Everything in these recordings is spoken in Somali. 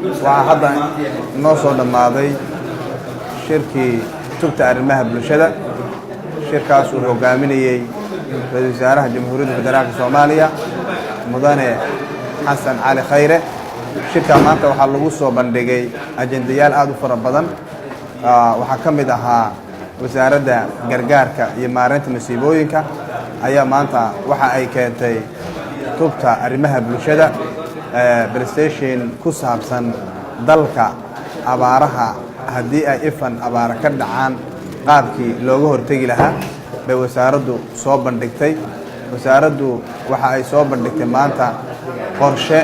waxaa hadda inoo soo dhammaaday shirkii tubta arrimaha bulshada. shirkaas uu hogaaminayay ra'iisul wasaaraha Jamhuuriyadda Federaalka Soomaaliya mudane Xasan Cali Khayre. shirka maanta waxaa lagu soo bandhigay ajendayaal aad u fara badan. waxaa ka mid ahaa wasaaradda gargaarka iyo maareynta masiibooyinka ayaa maanta waxa ay keentay tubta arrimaha bulshada PlayStation ku saabsan dalka abaaraha haddii ay ifan abaara ka dhacaan qaabkii looga hortagi lahaa bay wasaaraddu soo bandhigtay. wasaaraddu waxa ay soo bandhigtay maanta qorshe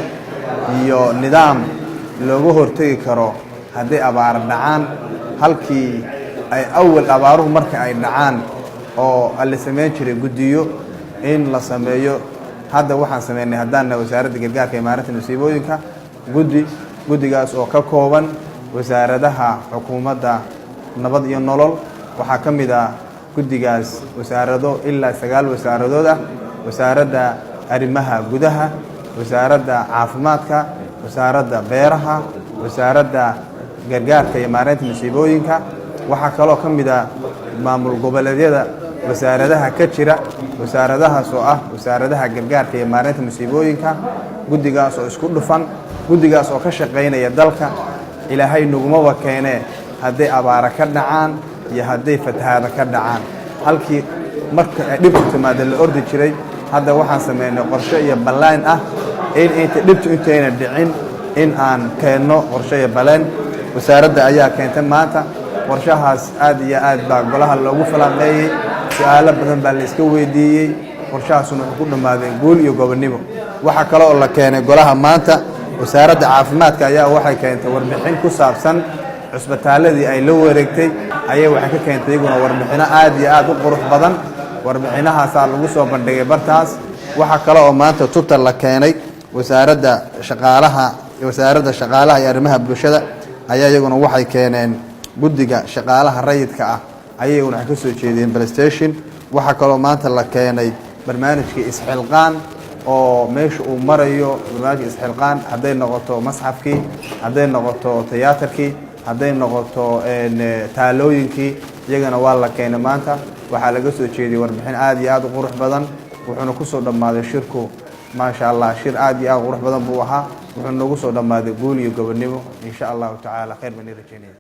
iyo nidaam looga hortagi karo haddii abaara dhacaan, halkii ay awal abaaruhu marka ay dhacaan oo la sameyn jiray guddiyo in la sameeyo. hadda waxaan sameynay haddaanna wasaaradda gargaarka iyo maareynta masiibooyinka guddigaas oo ka kooban wasaaradaha xukuumadda nabad iyo nolol. waxaa ka mid ah guddigaas wasaarado ilaa 9 wasaaradood ah: wasaaradda arrimaha gudaha, wasaaradda caafimaadka, wasaaradda beeraha, wasaaradda gargaarka iyo maareynta masiibooyinka. waxaa kaloo ka mid ah maamul goboleedyada wasaaradaha ka jira, wasaaradahaas oo ah wasaaradaha gargaarka iyo maareynta masiibooyinka. guddigaas oo isku dhufan, guddigaas oo ka shaqaynaya dalka. ilaahay nugumaba keenee hadday abaara ka dhacaan iyo hadday fatahaada ka dhacaan, halkii marka ay dhibtu timaado la ordi jiray. hadda waxaan sameynay qorshe iyo ballaan ah in inta dhibtu intayna dhicin in aan keenno qorshe iyo ballaan. wasaaradda ayaa keentay maanta qorshahaas. aad iyo aad baa golaha loogu falanqeeyey, su'aalo badan baa la iska weydiiyey. qorshahaasuna wuxuu ku dhammaaday guul iyo gobonnimo. waxaa kale oo la keenay golaha maanta wasaaradda caafimaadka ayaa waxay keentay warbixin ku saabsan cusbitaaladii ay la wareegtay. ayay waxay ka keentay iyaguna warbixino aad iyo aad u qurux badan. warbixinahaasaa lagu soo bandhigay bartaas. waxaa kale oo maanta tubta la keenay wasaaradda shaqaalaha iyo arrimaha bulshada ayaa iyaguna waxay keeneen guddiga shaqaalaha rayidka ah ayaguna waxay ka soo jeediyeen PlayStation. waxaa kaloo maanta la keenay barnaamijkii isxilqaan oo meesha uu marayo. barnaamijka isxilqaan hadday noqoto masxafkii, hadday noqoto tiyaatarkii, hadday noqoto taalooyinkii, iyagana waa la keenay maanta. waxaa laga soo jeediyey warbixin aad iyo aad u qurux badan. wuxuuna ku soo dhammaaday shirku maasha Allah, shir aad iyo aad u qurux badan buu ahaa. wuxuu nagu soo dhammaaday guul iyo gobonnimo insha Allah tacaala. khayr baan rajaynaya.